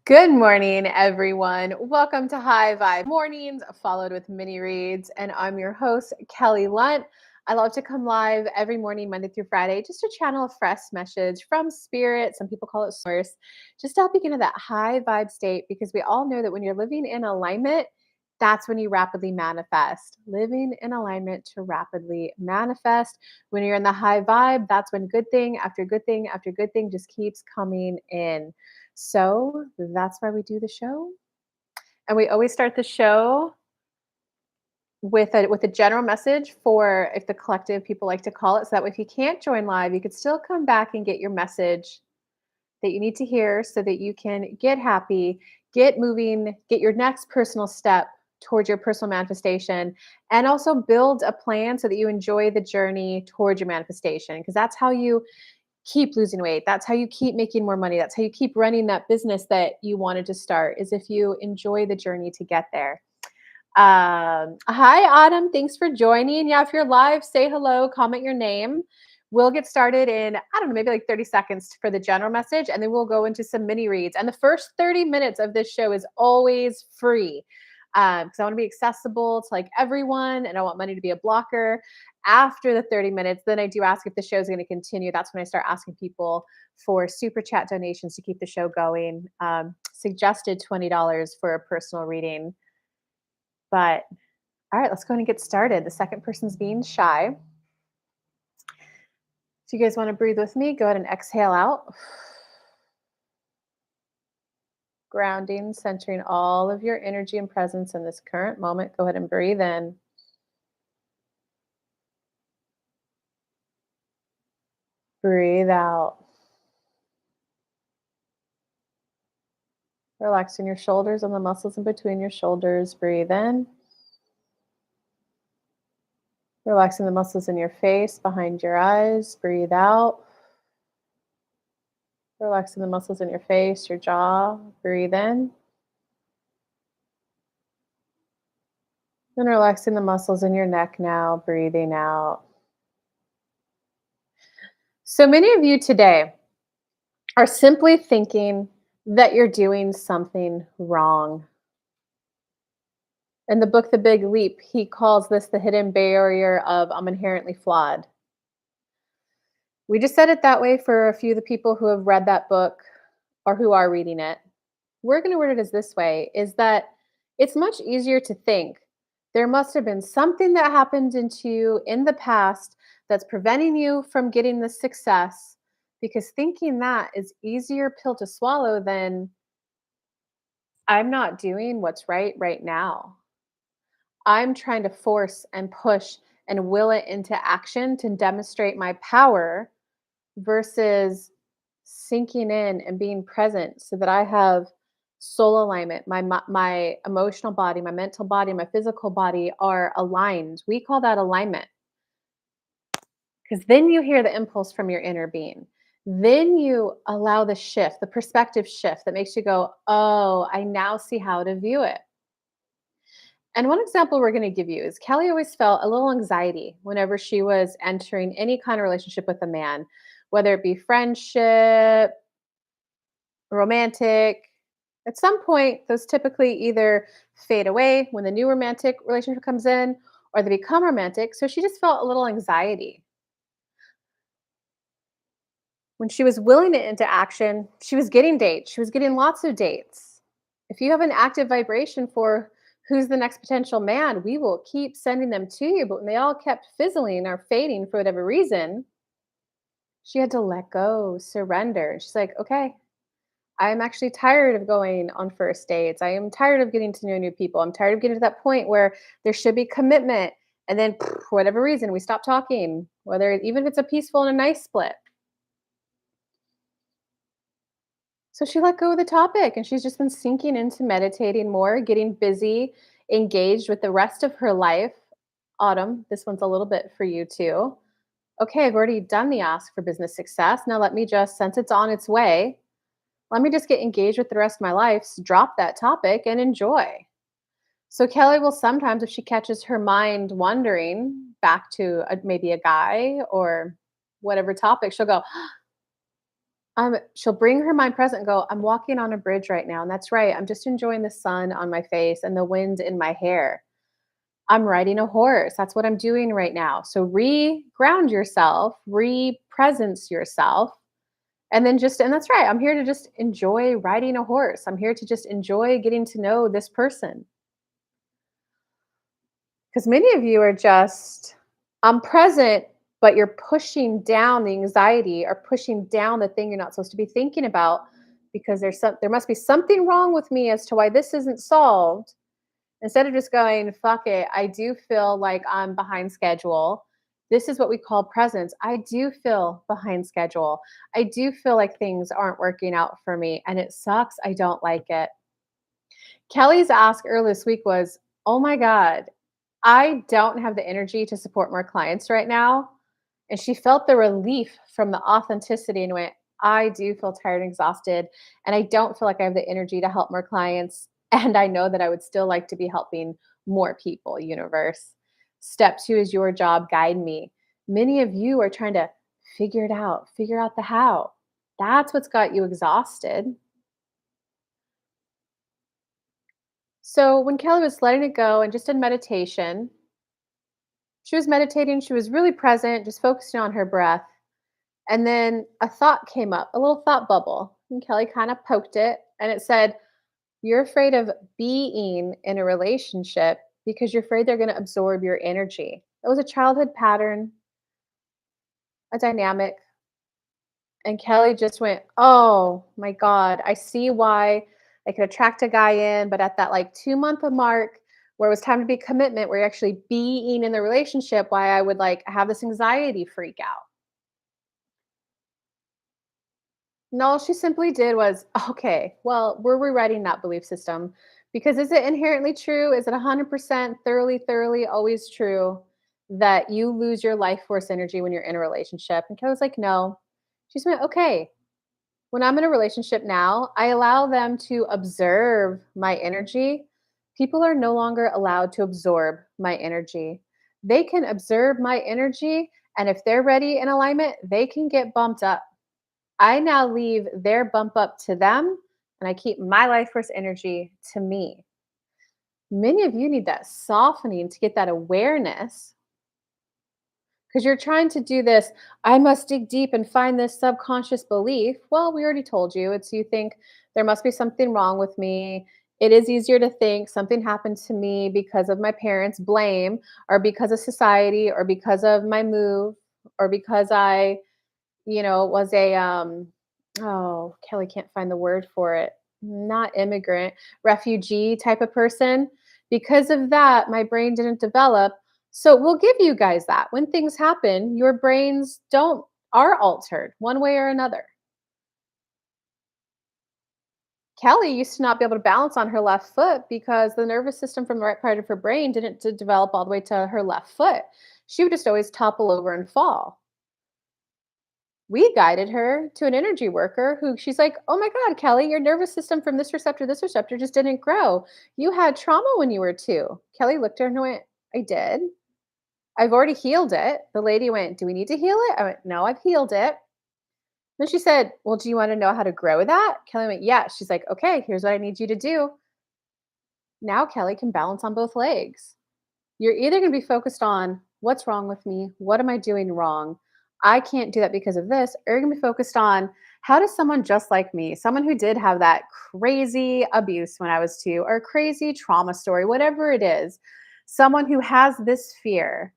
Good morning, everyone. Welcome to High Vibe Mornings, followed with mini reads. And I'm your host, Kelly Lunt. I love to come live every morning, Monday through Friday, just to channel a fresh message from spirit. Some people call it source, just to help you get into that high vibe state because we all know that when you're living in alignment, that's when you rapidly manifest. Living in alignment to rapidly manifest. When you're in the high vibe, that's when good thing after good thing after good thing just keeps coming in. So that's why we do the show. And we always start the show with a general message for if the collective people like to call it. So that way if you can't join live, you could still come back and get your message that you need to hear so that you can get happy, get moving, get your next personal step towards your personal manifestation, and also build a plan so that you enjoy the journey towards your manifestation. Because that's how you keep losing weight. That's how you keep making more money. That's how you keep running that business that you wanted to start, is if you enjoy the journey to get there. Hi, Autumn. Thanks for joining. Yeah, if you're live, say hello, comment your name. We'll get started in, I don't know, maybe like 30 seconds for the general message, and then we'll go into some mini reads. And the first 30 minutes of this show is always free because I want to be accessible to like everyone and I want money to be a blocker. After the 30 minutes, then I do ask if the show is going to continue. That's when I start asking people for super chat donations to keep the show going. Suggested $20 for a personal reading. But all right, let's go ahead and get started. The second person's being shy. If you guys want to breathe with me, go ahead and exhale out. Grounding, centering all of your energy and presence in this current moment. Go ahead and breathe in. Breathe out. Relaxing your shoulders and the muscles in between your shoulders. Breathe in. Relaxing the muscles in your face, behind your eyes. Breathe out. Relaxing the muscles in your face, your jaw. Breathe in. And relaxing the muscles in your neck now, breathing out. So many of you today are simply thinking that you're doing something wrong. In the book, The Big Leap, he calls this the hidden barrier of I'm inherently flawed. We just said it that way for a few of the people who have read that book or who are reading it. We're going to word it as this way, is that it's much easier to think there must have been something that happened into you in the past that's preventing you from getting the success, because thinking that is easier pill to swallow than I'm not doing what's right now. I'm trying to force and push and will it into action to demonstrate my power versus sinking in and being present so that I have soul alignment. My emotional body, my mental body, my physical body are aligned. We call that alignment because then you hear the impulse from your inner being. Then you allow the shift, the perspective shift that makes you go, oh, I now see how to view it. And one example we're going to give you is Kelly always felt a little anxiety whenever she was entering any kind of relationship with a man, whether it be friendship, romantic. At some point, those typically either fade away when the new romantic relationship comes in or they become romantic. So she just felt a little anxiety. When she was willing it into action, she was getting dates. She was getting lots of dates. If you have an active vibration for who's the next potential man, we will keep sending them to you. But when they all kept fizzling or fading for whatever reason, she had to let go, surrender. She's like, okay, I'm actually tired of going on first dates. I am tired of getting to know new people. I'm tired of getting to that point where there should be commitment. And then, for whatever reason, we stop talking, even if it's a peaceful and a nice split. So she let go of the topic and she's just been sinking into meditating more, getting busy, engaged with the rest of her life. Autumn, this one's a little bit for you too. Okay, I've already done the ask for business success. Now let me just, since it's on its way, let me just get engaged with the rest of my life, drop that topic and enjoy. So Kelly will sometimes, if she catches her mind wandering back to maybe a guy or whatever topic, she'll go, She'll bring her mind present and go, I'm walking on a bridge right now. And that's right. I'm just enjoying the sun on my face and the wind in my hair. I'm riding a horse. That's what I'm doing right now. So re-ground yourself, re-presence yourself. And that's right. I'm here to just enjoy riding a horse. I'm here to just enjoy getting to know this person. Because many of you are just, I'm present, but you're pushing down the anxiety or pushing down the thing you're not supposed to be thinking about because there must be something wrong with me as to why this isn't solved. Instead of just going, fuck it, I do feel like I'm behind schedule. This is what we call presence. I do feel behind schedule. I do feel like things aren't working out for me and it sucks. I don't like it. Kelly's ask earlier this week was, oh my God, I don't have the energy to support more clients right now. And she felt the relief from the authenticity and went, I do feel tired and exhausted. And I don't feel like I have the energy to help more clients. And I know that I would still like to be helping more people, universe. Step two is your job, guide me. Many of you are trying to figure it out, figure out the how. That's what's got you exhausted. So when Kelly was letting it go and just in meditation, she was meditating, she was really present, just focusing on her breath. And then a thought came up, a little thought bubble. And Kelly kind of poked it and it said, you're afraid of being in a relationship because you're afraid they're going to absorb your energy. It was a childhood pattern, a dynamic. And Kelly just went, oh my God, I see why I could attract a guy in. But at that like 2 month mark, where it was time to be commitment, where you're actually being in the relationship, why I would like have this anxiety freak out. No, all she simply did was, okay, well, we're rewriting that belief system because is it inherently true? Is it 100% thoroughly always true that you lose your life force energy when you're in a relationship? And Kelly was like, no. She just went, okay, when I'm in a relationship now, I allow them to observe my energy. People are no longer allowed to absorb my energy. They can observe my energy, and if they're ready in alignment, they can get bumped up. I now leave their bump up to them, and I keep my life force energy to me. Many of you need that softening to get that awareness because you're trying to do this. I must dig deep and find this subconscious belief. Well, we already told you. It's you think there must be something wrong with me. It is easier to think something happened to me because of my parents' blame, or because of society, or because of my move, or because I was a oh, Kelly can't find the word for it. Not immigrant, refugee type of person. Because of that, my brain didn't develop. So we'll give you guys that. When things happen, your brains don't are altered one way or another. Kelly used to not be able to balance on her left foot because the nervous system from the right part of her brain didn't develop all the way to her left foot. She would just always topple over and fall. We guided her to an energy worker who she's like, "Oh my God, Kelly, your nervous system from this receptor just didn't grow. You had trauma when you were 2." Kelly looked at her and went, "I did. I've already healed it." The lady went, "Do we need to heal it?" I went, "No, I've healed it." Then she said, "Well, do you want to know how to grow that?" Kelly went, "Yeah." She's like, "Okay, here's what I need you to do." Now Kelly can balance on both legs. You're either going to be focused on what's wrong with me, what am I doing wrong, I can't do that because of this, or you're going to be focused on how does someone just like me, someone who did have that crazy abuse when I was 2, or crazy trauma story, whatever it is, someone who has this fear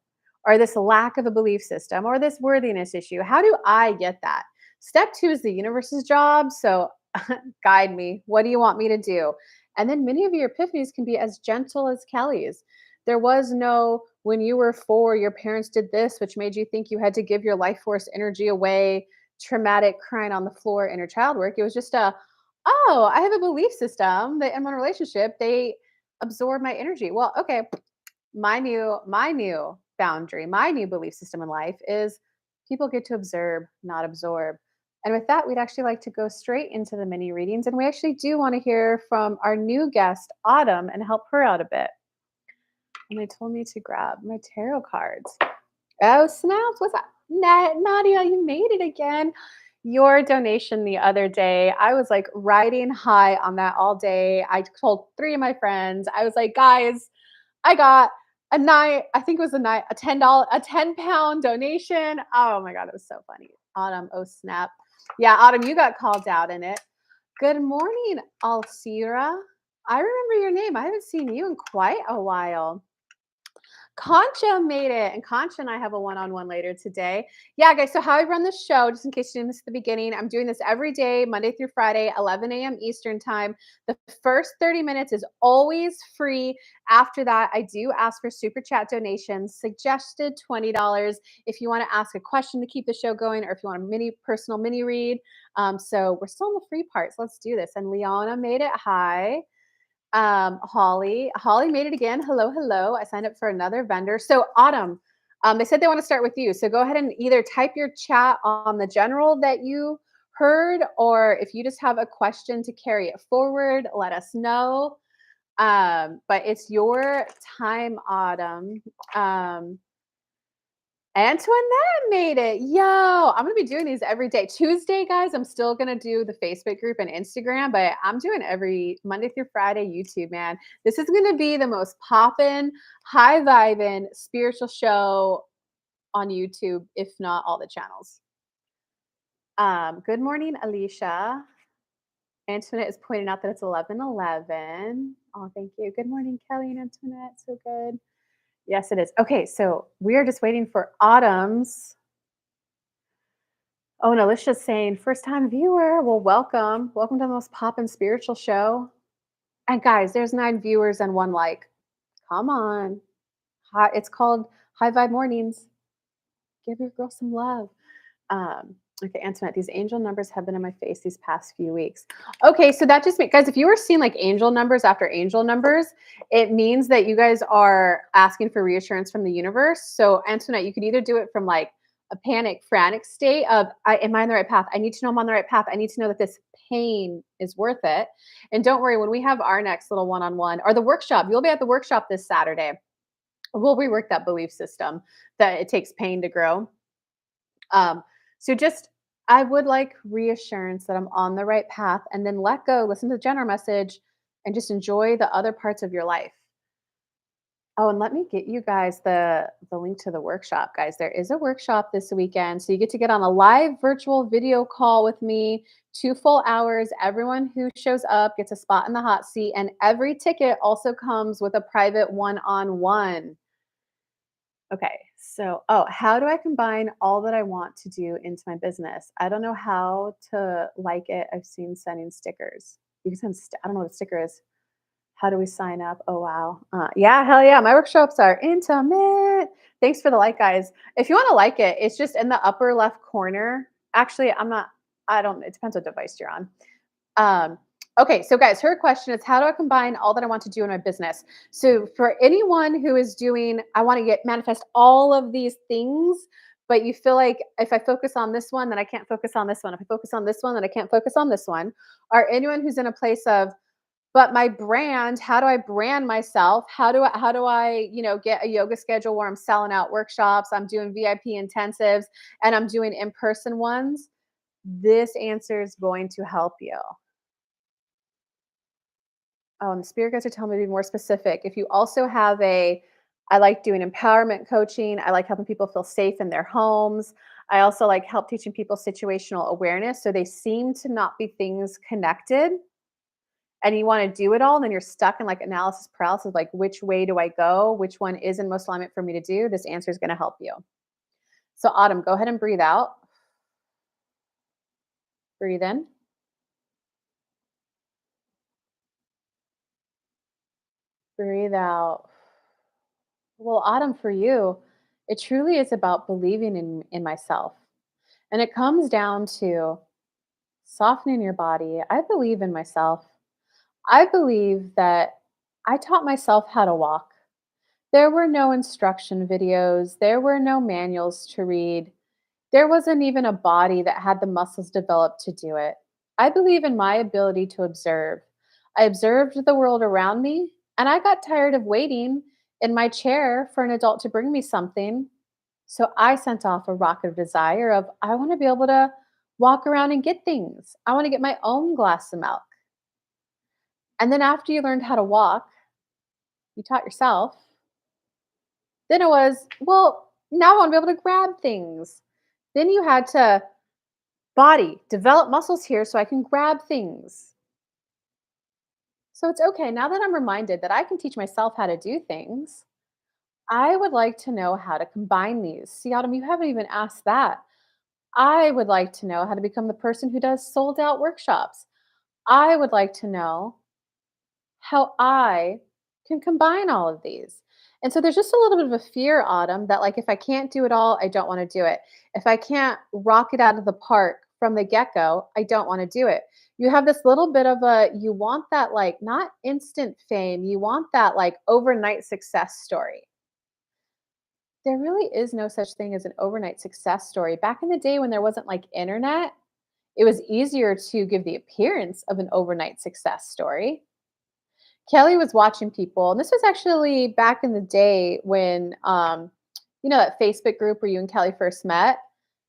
or this lack of a belief system or this worthiness issue, how do I get that? Step 2 is the universe's job. So guide me. What do you want me to do? And then many of your epiphanies can be as gentle as Kelly's. There was no, when you were 4, your parents did this, which made you think you had to give your life force energy away, traumatic crying on the floor inner child work. It was just oh, I have a belief system that in my relationship, they absorb my energy. Well, okay, my new boundary, my new belief system in life is people get to observe, not absorb. And with that, we'd actually like to go straight into the mini readings. And we actually do want to hear from our new guest, Autumn, and help her out a bit. And they told me to grab my tarot cards. Oh, snaps. What's that? Nadia, you made it again. Your donation the other day, I was, like, riding high on that all day. I told 3 of my friends, I was like, "Guys, I got I think it was a $10 a 10-pound donation." Oh my god, it was so funny. Autumn, oh snap. Yeah, Autumn, you got called out in it. Good morning, Alcira. I remember your name. I haven't seen you in quite a while. Concha made it, and Concha and I have a one-on-one later today. Yeah, guys, so how I run the show, just in case you missed the beginning, I'm doing this every day, Monday through Friday, 11 a.m. Eastern time. The first 30 minutes is always free. After that, I do ask for super chat donations, suggested $20 if you want to ask a question to keep the show going, or if you want a personal mini read. So we're still in the free parts. Let's do this. And Leona made it. Hi. Holly made it again. Hello, hello. I signed up for another vendor. So Autumn, they said they want to start with you. So go ahead and either type your chat on the general that you heard, or if you just have a question to carry it forward, let us know. But it's your time, Autumn. Antoinette made it. Yo, I'm gonna be doing these every day. Tuesday, guys, I'm still gonna do the Facebook group and Instagram, but I'm doing every Monday through Friday YouTube, man. This is gonna be the most poppin', high vibin' spiritual show on YouTube, if not all the channels. Good morning, Alicia. Antoinette is pointing out that it's 11:11. Oh, thank you. Good morning, Kelly and Antoinette. So good. Yes, it is. Okay, so we are just waiting for Autumn's. Oh, and Alicia's saying, first time viewer. Well, welcome. Welcome to the most poppin' spiritual show. And guys, there's 9 viewers and 1 like. Come on. It's called High Vibe Mornings. Give your girl some love. Okay, Antoinette, these angel numbers have been in my face these past few weeks. Okay, so that just makes, guys, if you were seeing like angel numbers after angel numbers, it means that you guys are asking for reassurance from the universe. So, Antoinette, you could either do it from like a panic, frantic state of, am I on the right path? I need to know I'm on the right path. I need to know that this pain is worth it. And don't worry, when we have our next little one-on-one or the workshop, you'll be at the workshop this Saturday. We'll rework that belief system that it takes pain to grow. So just I would like reassurance that I'm on the right path, and then let go, listen to the general message, and just enjoy the other parts of your life. Oh, and let me get you guys the link to the workshop, guys. There is a workshop this weekend, so you get on a live virtual video call with me, 2 full hours. Everyone who shows up gets a spot in the hot seat, and every ticket also comes with a private one-on-one. Okay, so how do I combine all that I want to do into my business? I don't know how to like it. I've seen sending stickers. You can send. I don't know what a sticker is. How do we sign up? Oh wow, yeah, hell yeah. My workshops are intimate. Thanks for the like, guys. If you want to like it, it's just in the upper left corner. Actually, I'm not. I don't. It depends what device you're on. Um, okay, so guys, her question is, how do I combine all that I want to do in my business? So for anyone who is doing, I want to get manifest all of these things, but you feel like if I focus on this one, then I can't focus on this one. If I focus on this one, then I can't focus on this one. Or anyone who's in a place of, but my brand, how do I brand myself? How do I, get a yoga schedule where I'm selling out workshops, I'm doing VIP intensives, and I'm doing in-person ones? This answer is going to help you. The spirit guides are telling me to be more specific. If you also have I like doing empowerment coaching. I like helping people feel safe in their homes. I also like help teaching people situational awareness. So they seem to not be things connected. And you want to do it all, and then you're stuck in like analysis paralysis, like which way do I go? Which one is in most alignment for me to do? This answer is going to help you. So Autumn, go ahead and breathe out. Breathe in. Breathe out. Well, Autumn, for you, it truly is about believing in myself. And it comes down to softening your body. I believe in myself. I believe that I taught myself how to walk. There were no instruction videos, there were no manuals to read. There wasn't even a body that had the muscles developed to do it. I believe in my ability to observe. I observed the world around me, and I got tired of waiting in my chair for an adult to bring me something. So I sent off a rocket of desire of I want to be able to Walk around and get things. I want to get my own glass of milk. And then after you learned how to walk, you taught yourself. Then it was, well, now I want to be able to grab things. Then you had to body, develop muscles here so I can grab things. So it's okay. Now that I'm reminded that I can teach myself how to do things, I would like to know how to combine these. See, Autumn, you haven't even asked that. I would like to know how to become the person who does sold out workshops. I would like to know how I can combine all of these. And so there's just a little bit of a fear, Autumn, that like if I can't do it all, I don't want to do it. If I can't rock it out of the park from the get go, I don't want to do it. You have this little bit of a, you want that like not instant fame, you want that like overnight success story. There really is no such thing as an overnight success story. Back in the day when there wasn't like internet, it was easier to give the appearance of an overnight success story. Kelly was watching people, and this was actually back in the day when, you know, that Facebook group where you and Kelly first met.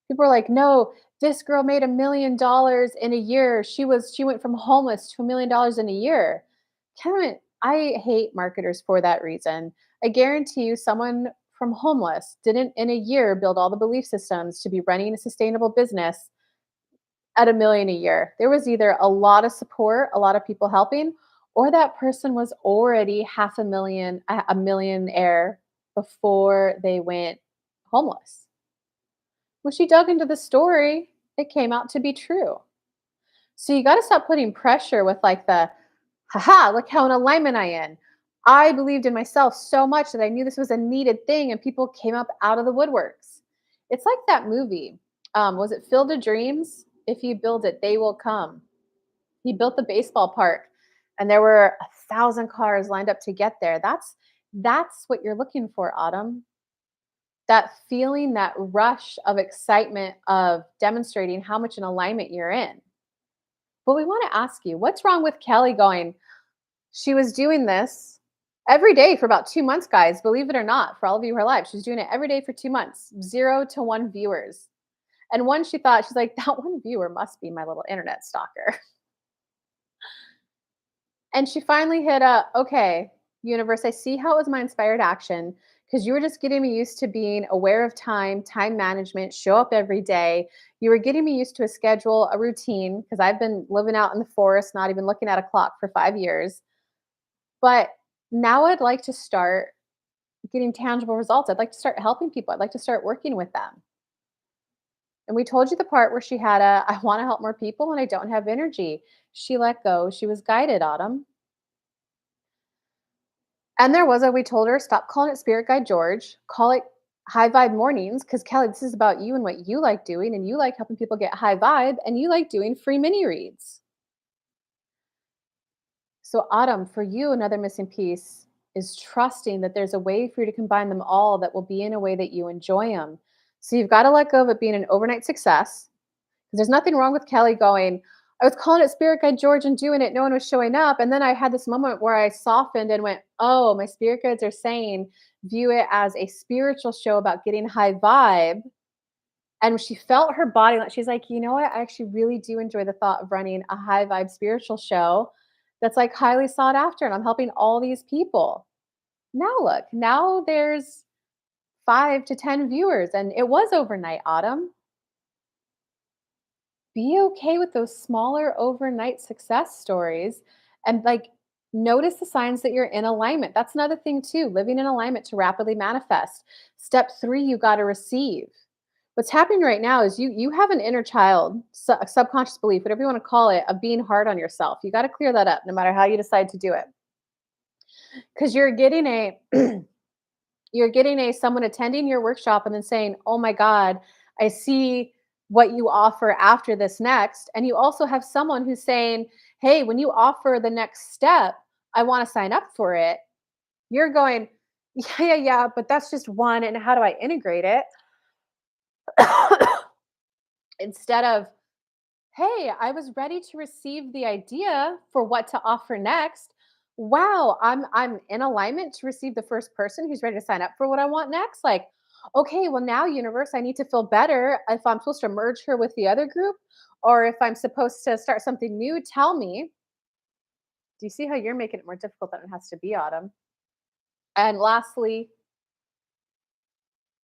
People were like, "No, this girl made $1 million in a year. She went from homeless to $1 million in a year." Kelly, I hate marketers for that reason. I guarantee you, someone from homeless didn't in a year build all the belief systems to be running a sustainable business at 1 million a year. There was either a lot of support, a lot of people helping, or that person was already half a million, a millionaire before they went homeless. When she dug into the story, it came out to be true. So you got to stop putting pressure with like the, haha, look how in alignment I am. I believed in myself so much that I knew this was a needed thing, and people came up out of the woodworks. It's like that movie. Was it Field of Dreams? If you build it, they will come. He built the baseball park, and there were 1,000 cars lined up to get there. That's what you're looking for, Autumn. That feeling, that rush of excitement of demonstrating how much in alignment you're in. But we want to ask you, what's wrong with Kelly going, she was doing this every day for about 2 months, guys, believe it or not, for all of you her life. She was doing it every day for 2 months, 0 to 1 viewers. And one she thought, she's like, that one viewer must be my little internet stalker. And she finally hit a, okay, universe, I see how it was my inspired action because you were just getting me used to being aware of time, time management, show up every day. You were getting me used to a schedule, a routine, because I've been living out in the forest, not even looking at a clock for 5 years. But now I'd like to start getting tangible results. I'd like to start helping people. I'd like to start working with them. And we told you the part where she had a, I want to help more people and I don't have energy. She let go. She was guided, Autumn. And there was a, we told her, stop calling it Spirit Guide George, call it High Vibe Mornings, because Kelly, this is about you and what you like doing, and you like helping people get high vibe, and you like doing free mini reads. So, Autumn, for you, another missing piece is trusting that there's a way for you to combine them all that will be in a way that you enjoy them. So, you've got to let go of it being an overnight success. There's nothing wrong with Kelly going, I was calling it Spirit Guide George and doing it. No one was showing up. And then I had this moment where I softened and went, oh, my spirit guides are saying, view it as a spiritual show about getting high vibe. And she felt her body, like she's like, you know what? I actually really do enjoy the thought of running a high vibe spiritual show that's like highly sought after. And I'm helping all these people. Now look, now there's 5 to 10 viewers. And it was overnight, Autumn. Be okay with those smaller overnight success stories and like notice the signs that you're in alignment. That's another thing too, living in alignment to rapidly manifest. Step 3, you got to receive. What's happening right now is you have an inner child, a subconscious belief, whatever you want to call it, of being hard on yourself. You got to clear that up no matter how you decide to do it. Cuz you're getting a you're getting a someone attending your workshop and then saying, "Oh my god, I see what you offer after this next." And you also have someone who's saying, "Hey, when you offer the next step, I want to sign up for it." You're going, "Yeah, yeah, yeah, but that's just one and how do I integrate it?" Instead of, "Hey, I was ready to receive the idea for what to offer next. Wow, I'm in alignment to receive the first person who's ready to sign up for what I want next." Like, Okay, well, now, universe, I need to feel better if I'm supposed to merge her with the other group or if I'm supposed to start something new. Tell me. Do you see how you're making it more difficult than it has to be, Autumn? And lastly,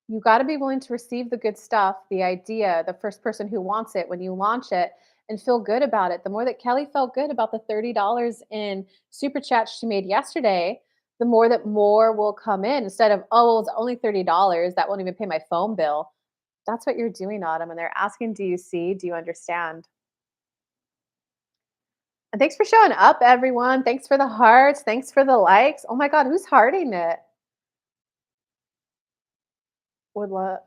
you got to be willing to receive the good stuff, the idea, the first person who wants it when you launch it and feel good about it. The more that Kelly felt good about the $30 in super chat she made yesterday, the more that more will come in instead of, oh, well, it's only $30. That won't even pay my phone bill. That's what you're doing, Autumn. And they're asking, do you see? Do you understand? And thanks for showing up, everyone. Thanks for the hearts. Thanks for the likes. Oh my God, who's hearting it? Would love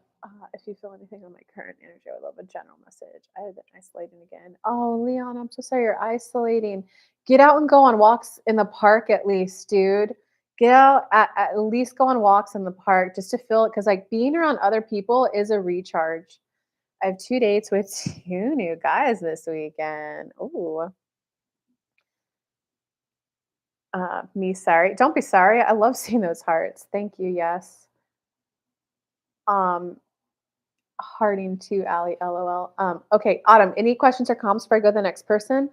if you feel anything on my current energy, I would love a general message. I have been isolating again. Oh, Leon, I'm so sorry you're isolating. Get out and go on walks in the park at least, dude. Get out at least go on walks in the park just to feel it because like being around other people is a recharge. I have 2 dates with two new guys this weekend. Ooh. Me sorry. Don't be sorry. I love seeing those hearts. Thank you. Yes. Um, Hearting to Allie, LOL. Okay, Autumn, any questions or comments before I go to the next person?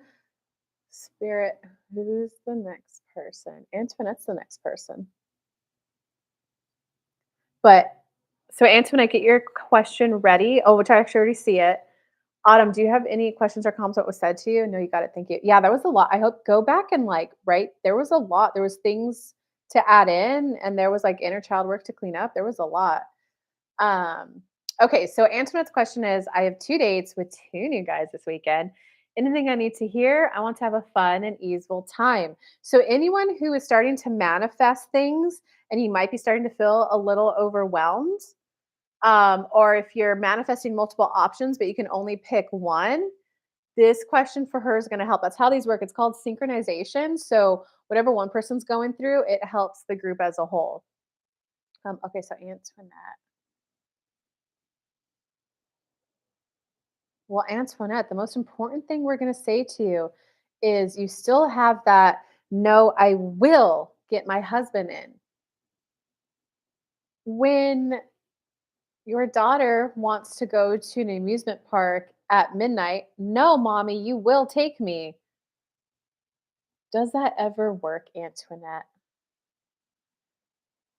Spirit, who's the next person? Antoinette's the next person. But so Antoinette, get your question ready. Oh, which I actually already see it. Autumn, do you have any questions or comments what was said to you? No, you got it. Thank you. Yeah, that was a lot. I hope go back and like right. There was a lot. There was things to add in, and there was like inner child work to clean up. There was a lot. Um, okay, so Antoinette's question is I have 2 dates with two new guys this weekend. Anything I need to hear? I want to have a fun and easeful time. So, anyone who is starting to manifest things and you might be starting to feel a little overwhelmed, or if you're manifesting multiple options, but you can only pick one, this question for her is going to help. That's how these work. It's called synchronization. So, whatever one person's going through, it helps the group as a whole. Okay, so Antoinette. Well, Antoinette, the most important thing we're going to say to you is you still have that no, I will get my husband in. When your daughter wants to go to an amusement park at midnight, no, mommy, you will take me. Does that ever work, Antoinette?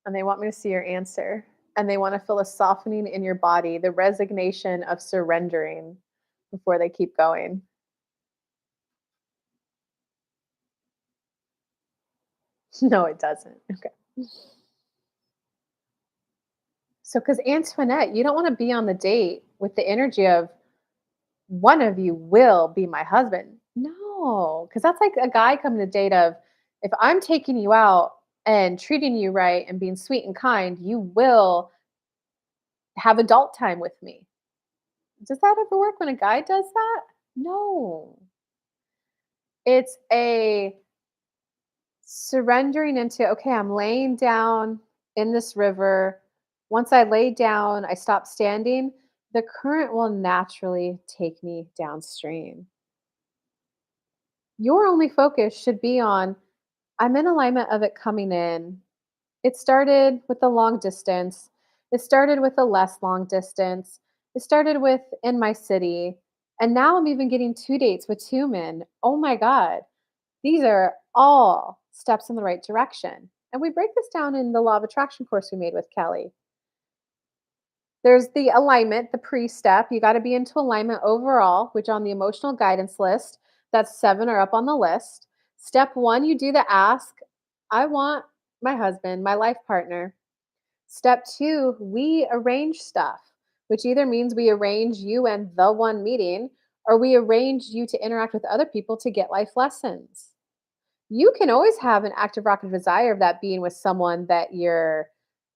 And they want me to see your answer. And they want to feel a softening in your body, the resignation of surrendering before they keep going. No, it doesn't. Okay. So, because Antoinette, you don't want to be on the date with the energy of one of you will be my husband. No, because that's like a guy coming to date of if I'm taking you out and treating you right and being sweet and kind, you will have adult time with me. Does that ever work when a guy does that? No. It's a surrendering into, okay, I'm laying down in this river. Once I lay down, I stop standing. The current will naturally take me downstream. Your only focus should be on, I'm in alignment of it coming in. It started with the long distance. It started with a less long distance. It started with in my city. And now I'm even getting 2 dates with two men. Oh my God. These are all steps in the right direction. And we break this down in the law of attraction course we made with Kelly. There's the alignment, the pre step. You got to be into alignment overall, which on the emotional guidance list, that's 7 are up on the list. Step one, you do the ask, I want my husband, my life partner. Step two, we arrange stuff, which either means we arrange you and the one meeting, or we arrange you to interact with other people to get life lessons. You can always have an active rocket desire of that being with someone that you're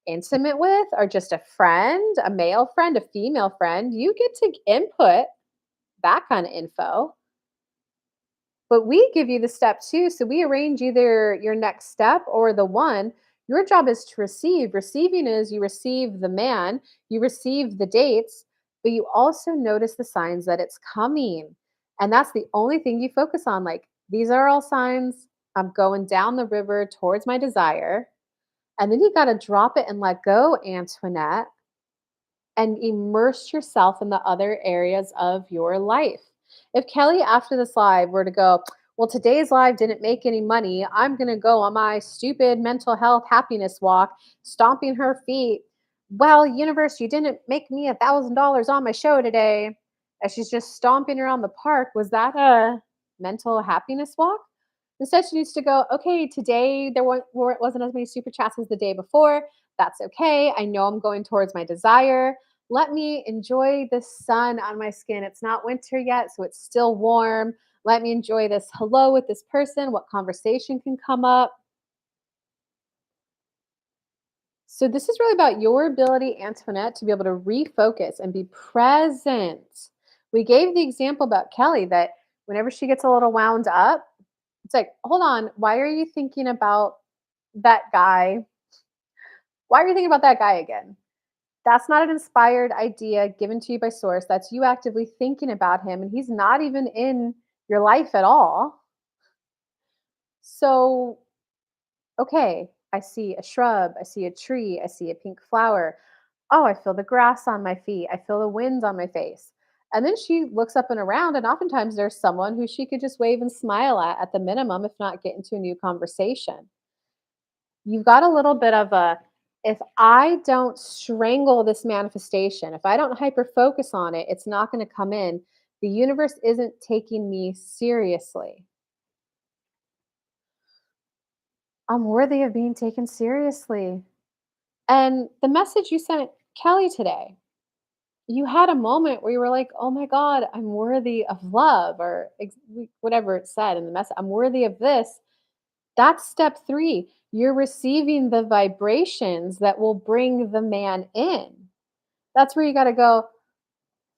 intimate with or just a friend, a male friend, a female friend. You get to input that kind of info, but we give you the step two. So we arrange either your next step or the one. Your job is to receive. Receiving is you receive the man, you receive the dates, but you also notice the signs that it's coming. And that's the only thing you focus on. Like, these are all signs. I'm going down the river towards my desire. And then you got to drop it and let go, Antoinette. and immerse yourself in the other areas of your life. If Kelly, after this live, were to go, well, today's live didn't make any money. I'm going to go on my stupid mental health happiness walk, stomping her feet. Well, universe, you didn't make me $1,000 on my show today. As she's just stomping around the park, was that a mental happiness walk? Instead, she needs to go, okay, today wasn't as many super chats as the day before. That's okay. I know I'm going towards my desire. Let me enjoy the sun on my skin. It's not winter yet, so it's still warm. Let me enjoy this hello with this person. What conversation can come up? So, this is really about your ability, Antoinette, to be able to refocus and be present. We gave the example about Kelly that whenever she gets a little wound up, it's like, hold on, why are you thinking about that guy? Why are you thinking about that guy again? That's not an inspired idea given to you by source. That's you actively thinking about him, and he's not even in your life at all. So, okay, I see a shrub, I see a tree, I see a pink flower. Oh, I feel the grass on my feet, I feel the wind on my face. And then she looks up and around, and oftentimes there's someone who she could just wave and smile at the minimum, if not get into a new conversation. You've got a little bit of a, if I don't strangle this manifestation, if I don't hyper focus on it, it's not going to come in. The universe isn't taking me seriously. I'm worthy of being taken seriously. And the message you sent Kelly today, you had a moment where you were like, oh my God, I'm worthy of love, or whatever it said in the message. I'm worthy of this. That's step 3. You're receiving the vibrations that will bring the man in. That's where you got to go,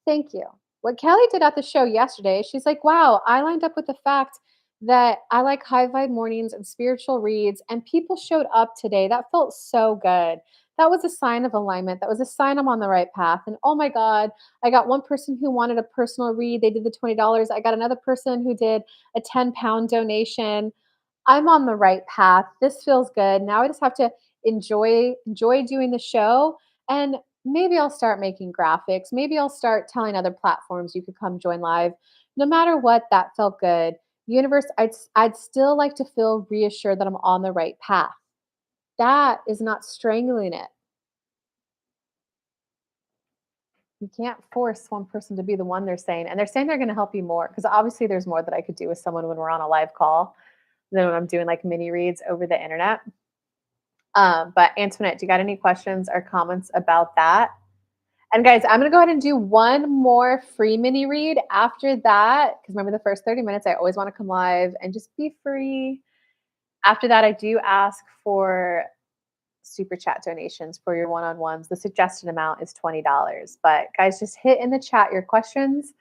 thank you. What Kelly did at the show yesterday, she's like, wow, I lined up with the fact that I like high vibe mornings and spiritual reads, and people showed up today. That felt so good. That was a sign of alignment. That was a sign I'm on the right path. And oh my God, I got one person who wanted a personal read. They did the $20. I got another person who did a 10-pound donation. I'm on the right path. This feels good. Now I just have to enjoy doing the show, and maybe I'll start making graphics. Maybe I'll start telling other platforms you could come join live. No matter what, that felt good. Universe, I'd still like to feel reassured that I'm on the right path. That is not strangling it. You can't force one person to be the one they're saying, and they're saying they're going to help you more, because obviously there's more that I could do with someone when we're on a live call than when I'm doing like mini reads over the internet. But Antoinette, do you got any questions or comments about that? And guys, I'm going to go ahead and do one more free mini read after that, because remember the first 30 minutes, I always want to come live and just be free. After that, I do ask for super chat donations for your one-on-ones. The suggested amount is $20. But guys, just hit in the chat your questions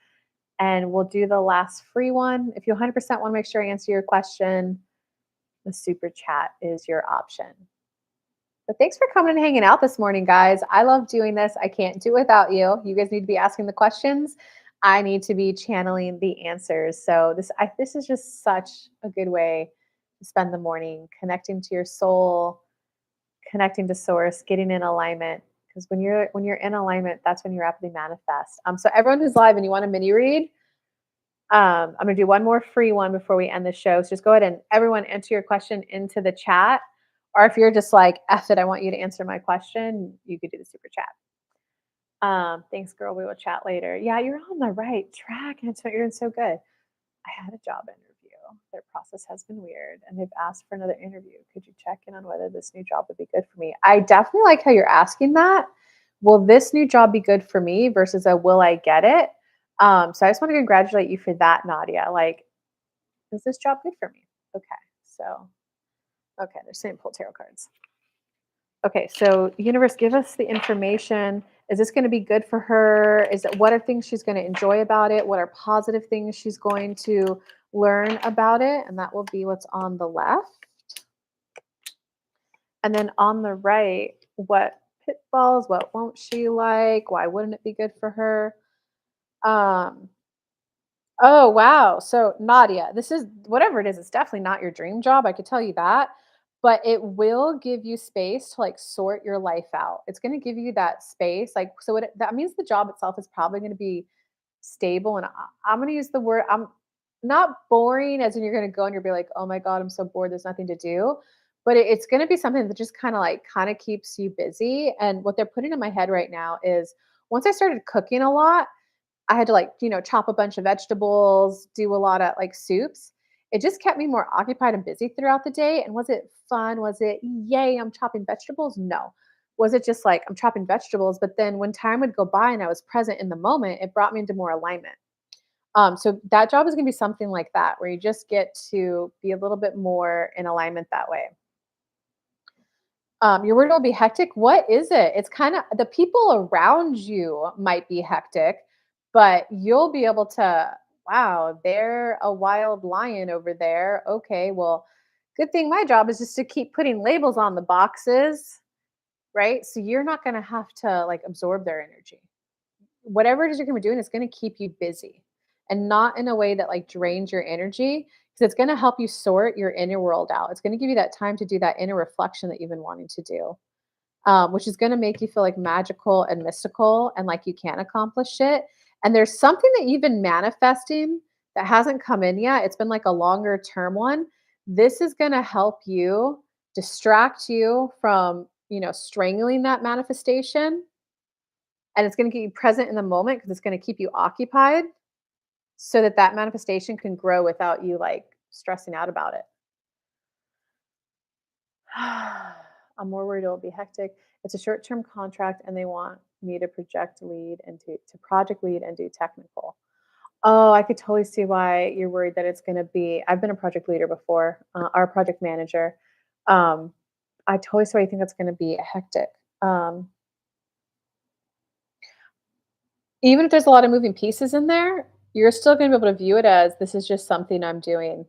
and we'll do the last free one. If you 100% want to make sure I answer your question, the super chat is your option. But thanks for coming and hanging out this morning, guys. I love doing this. I can't do it without you. You guys need to be asking the questions. I need to be channeling the answers. So this is just such a good way to spend the morning, connecting to your soul, connecting to source, getting in alignment. Because when you're in alignment, that's when you rapidly manifest. So everyone who's live and you want a mini read, I'm going to do one more free one before we end the show. So just go ahead and everyone enter your question into the chat. Or if you're just like, F it, I want you to answer my question, you could do the super chat. Thanks, girl. We will chat later. Yeah, you're on the right track. And you're doing so good. I had a job interview. Their process has been weird, and they've asked for another interview. Could you check in on whether this new job would be good for me? I definitely like how you're asking that. Will this new job be good for me versus a will I get it? So I just want to congratulate you for that, Nadia. Like, is this job good for me? Okay, so they're saying pull tarot cards. Okay, so universe, give us the information. Is this going to be good for her? What are things she's going to enjoy about it? What are positive things she's going to learn about it? And that will be what's on the left. And then on the right, what pitfalls, what won't she like? Why wouldn't it be good for her? Oh, wow. So Nadia, this is whatever it is, it's definitely not your dream job. I could tell you that. but it will give you space to, like, sort your life out. It's gonna give you that space, like, so what that means the job itself is probably gonna be stable, and I'm gonna use the word I'm not boring as in you're gonna go and you'll be like, "Oh my god, I'm so bored, there's nothing to do," but it's gonna be something that just kinda keeps you busy, and what they're putting in my head right now is once I started cooking a lot, I had to, like, chop a bunch of vegetables, do a lot of, like, soups. It just kept me more occupied and busy throughout the day, and was it fun? Was it, "Yay, I'm chopping vegetables?" No. Was it just like, I'm chopping vegetables, but then when time would go by and I was present in the moment, it brought me into more alignment. So that job is gonna be something like that, where you just get to be a little bit more in alignment that way. Your word will be hectic. What is it? It's kind of the people around you might be hectic, but you'll be able to, wow, they're a wild lion over there. Okay, well, good thing my job is just to keep putting labels on the boxes, right? So you're not going to have to like absorb their energy. Whatever it is you're gonna be doing is gonna keep you busy and not in a way that like drains your energy because it's gonna help you sort your inner world out. It's gonna give you that time to do that inner reflection that you've been wanting to do, which is gonna make you feel like magical and mystical and like you can accomplish it. And there's something that you've been manifesting that hasn't come in yet. It's been like a longer term one. This is gonna help you distract you from, strangling that manifestation, and it's gonna get you present in the moment because it's gonna keep you occupied so that that manifestation can grow without you, like, stressing out about it. I'm more worried it'll be hectic. It's a short-term contract, and they want me to project lead and to project lead and do technical. Oh, I could totally see why you're worried that it's gonna be I've been a project leader before, or a project manager. Um, I totally see why you think that's gonna be hectic. Um Even if there's a lot of moving pieces in there, you're still gonna be able to view it as, "This is just something I'm doing.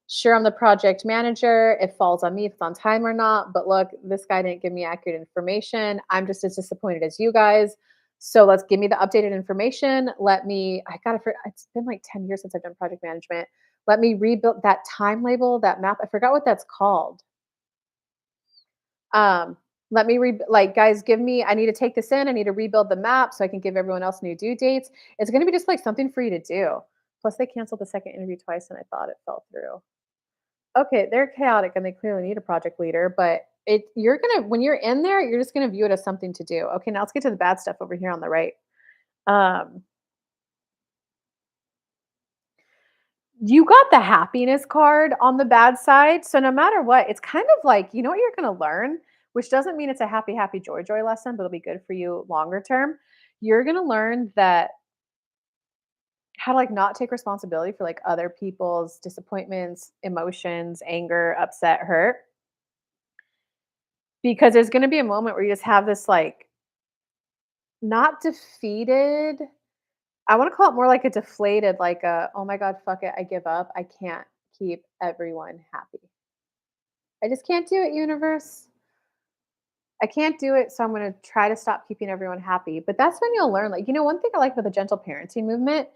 Sure, I'm the project manager, it falls on me if it's on time or not, but look, this guy didn't give me accurate information. I'm just as disappointed as you guys. So let's give me the updated information. Let me I gotta it's been like 10 years since I've done project management. Let me rebuild that time label, that map." I forgot what that's called. Um, let me like, guys, give me I need to take this in. I need to rebuild the map so I can give everyone else new due dates. It's going to be just like something for you to do. Plus, they canceled the second interview twice, and I thought it fell through. Okay, they're chaotic, and they clearly need a project leader. But you're gonna when you're in there, you're just gonna view it as something to do. Okay, now let's get to the bad stuff over here on the right. Um, You got the happiness card on the bad side, so no matter what, it's kind of like, you know what you're gonna learn, which doesn't mean it's a happy, happy, joy, joy lesson, but it'll be good for you longer term. You're gonna learn that how to like not take responsibility for like other people's disappointments, emotions, anger, upset, hurt. Because there's gonna be a moment where you just have this like not defeated. I want to call it more like a deflated, like a, oh my God, fuck it, I give up. I can't keep everyone happy. I just can't do it, universe. I can't do it, so I'm gonna try to stop keeping everyone happy. But that's when you'll learn, like, one thing I like about the gentle parenting movement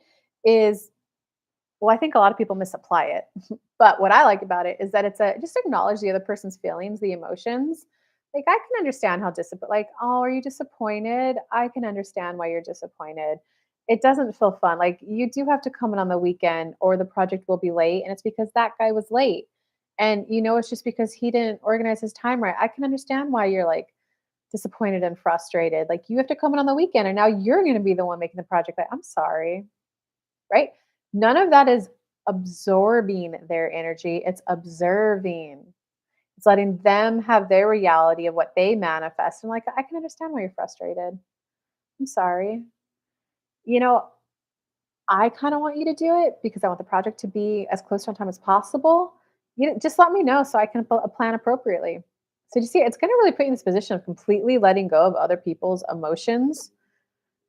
is, well, I think a lot of people misapply it. But what I like about it is that it's a just acknowledge the other person's feelings, the emotions. Like, I can understand how like, oh, are you disappointed? I can understand why you're disappointed. It doesn't feel fun. Like, you do have to come in on the weekend or the project will be late, and it's because that guy was late. And it's just because he didn't organize his time right. I can understand why you're like disappointed and frustrated. Like, you have to come in on the weekend and now you're going to be the one making the project. Like, I'm sorry, right? None of that is absorbing their energy. It's observing. It's letting them have their reality of what they manifest. And like, I can understand why you're frustrated. I'm sorry. You know, I kind of want you to do it because I want the project to be as close to on time as possible. Just let me know so I can plan appropriately. So you see, it's going to really put you in this position of completely letting go of other people's emotions.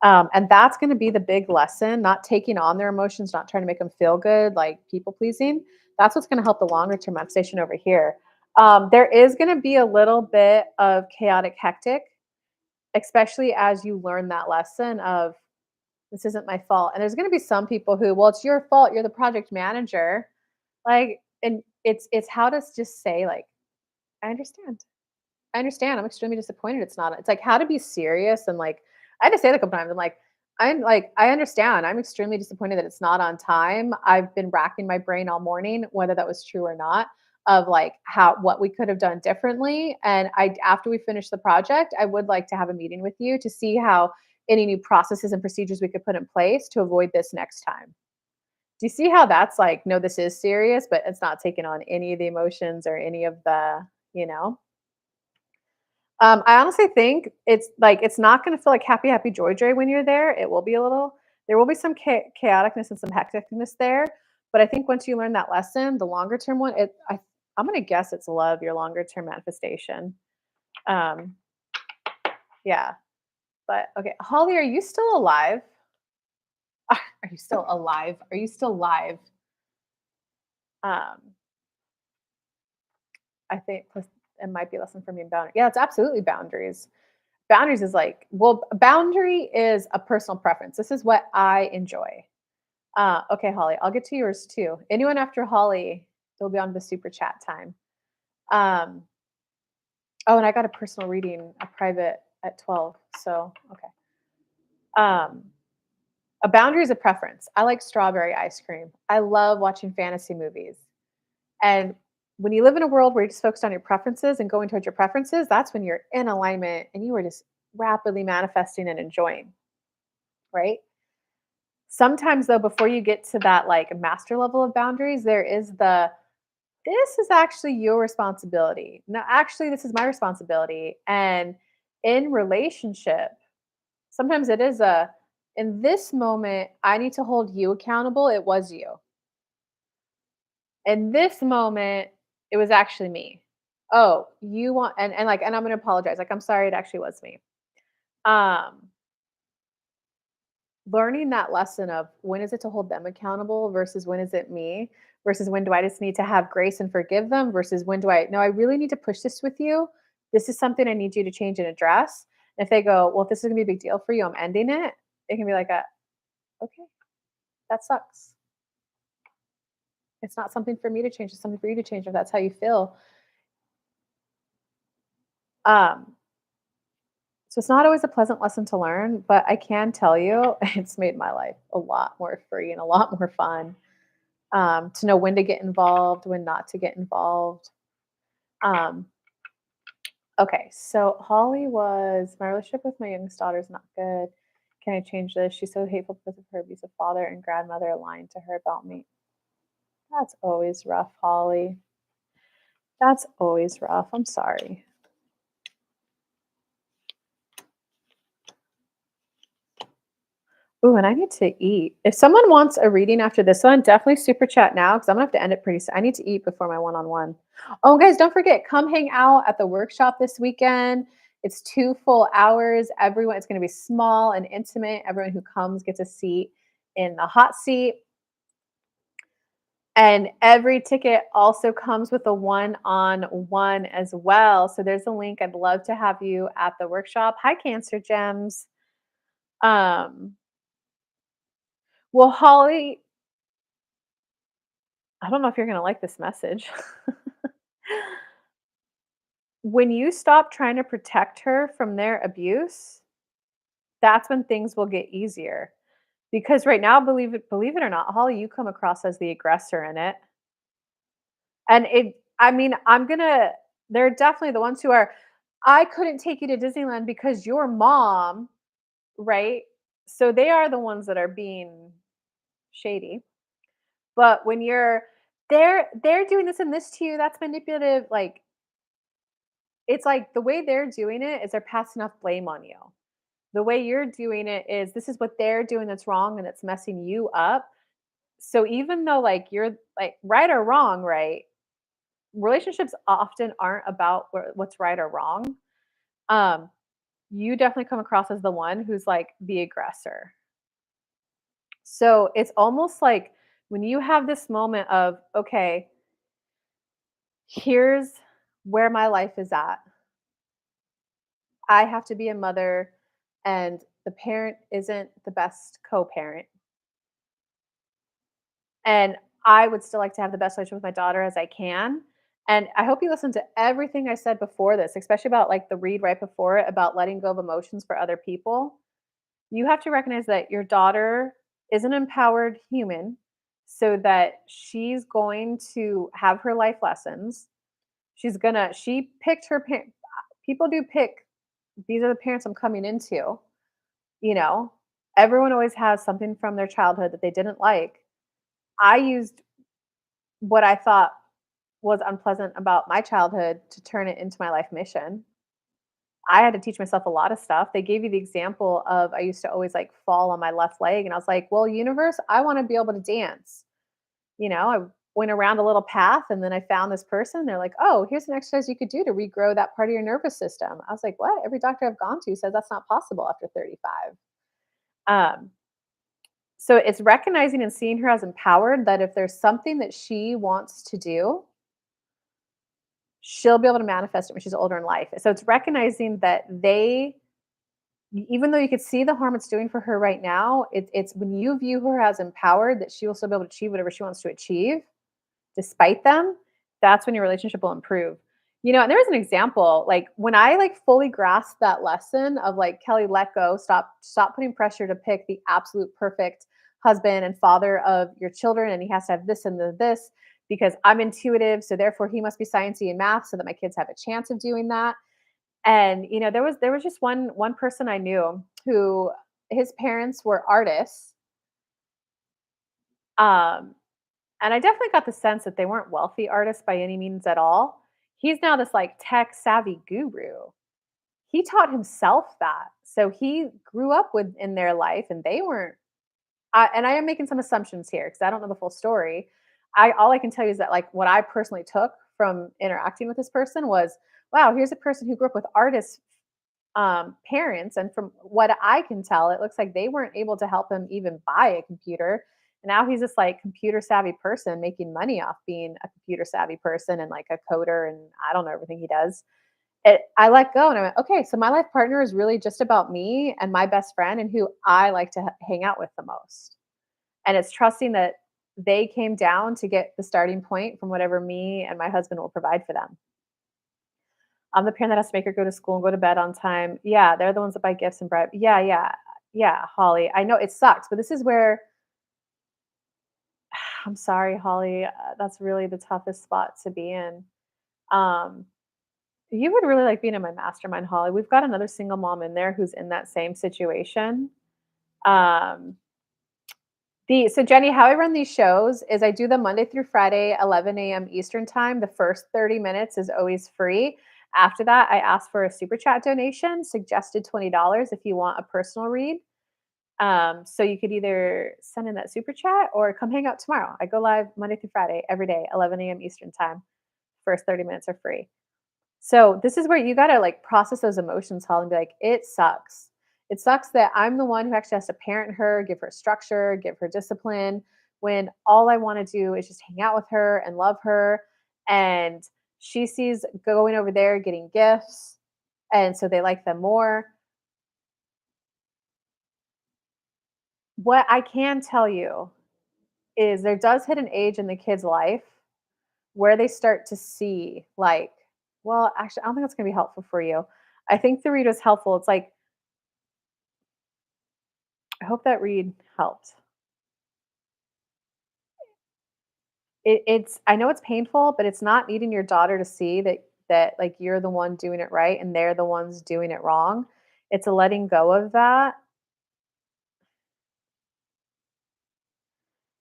And that's going to be the big lesson, not taking on their emotions, not trying to make them feel good, like people pleasing. That's what's going to help the longer term manifestation over here. There is going to be a little bit of chaotic hectic, especially as you learn that lesson of this isn't my fault. And there's going to be some people who, well, it's your fault. You're the project manager. Like, and it's how to just say, like, I understand. I understand. I'm extremely disappointed it's not. It's like how to be serious and like I had to say that a couple times. I'm like, I understand. I'm extremely disappointed that it's not on time. I've been racking my brain all morning, whether that was true or not, of like how what we could have done differently. And I after we finish the project, I would like to have a meeting with you to see how any new processes and procedures we could put in place to avoid this next time. Do you see how that's like, no, this is serious, but it's not taking on any of the emotions or any of the, you know? I honestly think it's like it's not gonna feel like happy, happy, joy, joy when you're there. It will be a little there will be some chaoticness and some hecticness there, but I think once you learn that lesson, the longer term one, I'm gonna guess it's love, your longer term manifestation. Um, yeah, but okay, Holly, are you still alive? Are you still alive? Are you still live? Um, I think it might be a lesson for me in boundary. Yeah, it's absolutely boundaries. Boundaries is like, well, boundary is a personal preference. This is what I enjoy. Okay, Holly, I'll get to yours too. Anyone after Holly, they'll be on the super chat time. Um, oh, and I got a personal reading, a private at 12. So, okay. Um, a boundary is a preference. I like strawberry ice cream. I love watching fantasy movies. And when you live in a world where you're just focused on your preferences and going towards your preferences, that's when you're in alignment and you are just rapidly manifesting and enjoying, right? Sometimes though, before you get to that like master level of boundaries, there is the this is actually your responsibility. No, actually, this is my responsibility. And in relationship, sometimes it is a in this moment, I need to hold you accountable. It was you. In this moment, it was actually me. Oh, you want and like and I'm gonna apologize. Like, I'm sorry, it actually was me. Um, learning that lesson of when is it to hold them accountable versus when is it me versus when do I just need to have grace and forgive them versus when do I no, I really need to push this with you. This is something I need you to change and address. And if they go, well, if this is gonna be a big deal for you, I'm ending it. It can be like okay, that sucks. It's not something for me to change. It's something for you to change if that's how you feel. Um, so it's not always a pleasant lesson to learn, but I can tell you it's made my life a lot more free and a lot more fun. To know when to get involved, when not to get involved. Um, okay, so Holly was my relationship with my youngest daughter is not good. Can I change this? She's so hateful because of her abusive father and grandmother lying to her about me. That's always rough, Holly. That's always rough. I'm sorry. Ooh, and I need to eat. If someone wants a reading after this one, definitely super chat now because I'm gonna have to end it pretty soon. I need to eat before my one-on-one. Oh, guys, don't forget, come hang out at the workshop this weekend. It's 2 full hours. Everyone, it's gonna be small and intimate. Everyone who comes gets a seat in the hot seat. And every ticket also comes with a one-on-one as well. So there's a link. I'd love to have you at the workshop. Hi, Cancer Gems. Um, well, Holly, I don't know if you're gonna like this message. When you stop trying to protect her from their abuse, that's when things will get easier. Because right now, believe it or not, Holly, you come across as the aggressor in it. And I mean, they're definitely the ones who are, I couldn't take you to Disneyland because your mom, right? So they are the ones that are being shady. But when they're doing this and this to you, that's manipulative. Like it's like the way they're doing it is they're passing off blame on you. The way you're doing it is this is what they're doing that's wrong and that's messing you up. So even though like you're like right or wrong, right? Relationships often aren't about what's right or wrong. Um, you definitely come across as the one who's like the aggressor. So it's almost like when you have this moment of, okay, here's where my life is at. I have to be a mother, and the parent isn't the best co parent. And I would still like to have the best relationship with my daughter as I can. And I hope you listened to everything I said before this, especially about like the read right before it about letting go of emotions for other people. You have to recognize that your daughter is an empowered human so that she's going to have her life lessons. She picked her parent. People do pick, these are the parents I'm coming into, you know. Everyone always has something from their childhood that they didn't like. I used what I thought was unpleasant about my childhood to turn it into my life mission. I had to teach myself a lot of stuff. They gave you the example of I used to always like fall on my left leg, and I was like, "Well, universe, I want to be able to dance." I went around a little path and then I found this person. They're like, "Oh, here's an exercise you could do to regrow that part of your nervous system." I was like, "What?" Every doctor I've gone to says that's not possible after 35. Um, so it's recognizing and seeing her as empowered that if there's something that she wants to do, she'll be able to manifest it when she's older in life. So it's recognizing that even though you could see the harm it's doing for her right now, it's when you view her as empowered that she will still be able to achieve whatever she wants to achieve despite them, that's when your relationship will improve. And there was an example, like when I like fully grasped that lesson of like, Kelly, let go, stop putting pressure to pick the absolute perfect husband and father of your children, and he has to have this and this because I'm intuitive, so therefore he must be sciencey and math so that my kids have a chance of doing that. And there was just one person I knew who his parents were artists. Um, And I definitely got the sense that they weren't wealthy artists by any means at all. He's now this like tech savvy guru. He taught himself that. So he grew up with in their life and they weren't and I am making some assumptions here because I don't know the full story. I All I can tell you is that like what I personally took from interacting with this person was, wow, here's a person who grew up with artists parents. And from what I can tell, it looks like they weren't able to help him even buy a computer. And now he's this like computer savvy person making money off being a computer savvy person and like a coder. And I don't know everything he does. I let go and I went, okay, so my life partner is really just about me and my best friend and who I like to hang out with the most. And it's trusting that they came down to get the starting point from whatever me and my husband will provide for them. I'm the parent that has to make her go to school and go to bed on time. Yeah, they're the ones that buy gifts and bribe. Yeah, yeah, yeah, Holly. I know it sucks, but this is where I'm sorry, Holly. That's really the toughest spot to be in. Um, you would really like being in my mastermind, Holly. We've got another single mom in there who's in that same situation. Um, so Jenny, how I run these shows is I do them Monday through Friday, 11 a.m. Eastern time. The first 30 minutes is always free. After that, I ask for a super chat donation, suggested $20 if you want a personal read. So you could either send in that super chat or come hang out tomorrow. I go live Monday through Friday, every day, 11 a.m. Eastern time. First 30 minutes are free. So this is where you gotta like process those emotions, Holly, and be like, it sucks. It sucks that I'm the one who actually has to parent her, give her structure, give her discipline, when all I want to do is just hang out with her and love her. And she sees going over there getting gifts. And so they like them more. What I can tell you is there does hit an age in the kid's life where they start to see, like, well, actually, I don't think that's going to be helpful for you. I think the read was helpful. It's like, I hope that read helped. I know it's painful, but it's not needing your daughter to see that like you're the one doing it right and they're the ones doing it wrong. It's a letting go of that.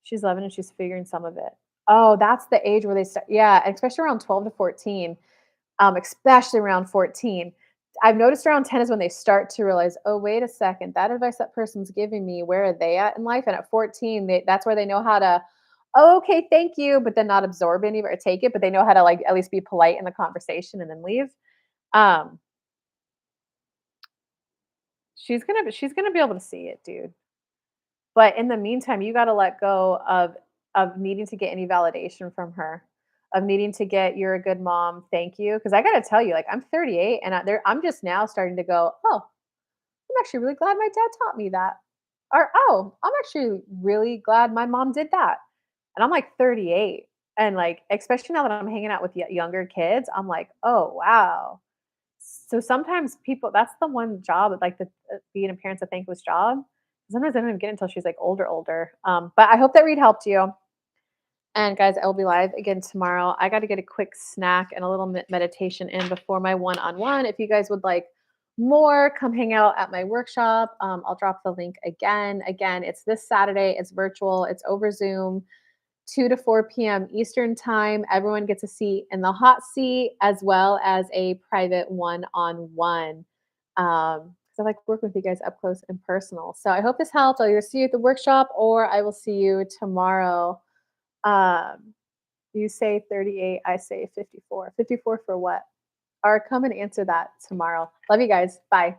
She's 11 and she's figuring some of it. Oh, that's the age where they start. Yeah, and especially around 12 to 14. Especially around 14. I've noticed around 10 is when they start to realize, oh, wait a second, that advice that person's giving me, where are they at in life? And at 14, that's where they know how to, oh, okay, thank you, but then not absorb any of it or take it, but they know how to like at least be polite in the conversation and then leave. Um, she's gonna be able to see it, dude. But in the meantime, you gotta let go of needing to get any validation from her, of needing to get, "You're a good mom, thank you." Because I gotta tell you, like, I'm 38 and I'm just now starting to go, "Oh, I'm actually really glad my dad taught me that." Or, "Oh, I'm actually really glad my mom did that." And I'm, like, 38. And, like, especially now that I'm hanging out with younger kids, I'm like, "Oh, wow." So sometimes people that's the one job, like, the being a parent's a thankless job. Sometimes I don't even get it until she's, like, older. But I hope that read helped you. And guys, I will be live again tomorrow. I gotta get a quick snack and a little meditation in before my one-on-one. If you guys would like more, come hang out at my workshop. I'll drop the link again. Again, it's this Saturday. It's virtual. It's over Zoom, 2 to 4 p.m. Eastern time. Everyone gets a seat in the hot seat as well as a private one-on-one. Because I like working with you guys up close and personal. So I hope this helped. I'll either see you at the workshop or I will see you tomorrow. Um, you say 38, I say 54. 54 for what? Or come and answer that tomorrow. Love you guys. Bye.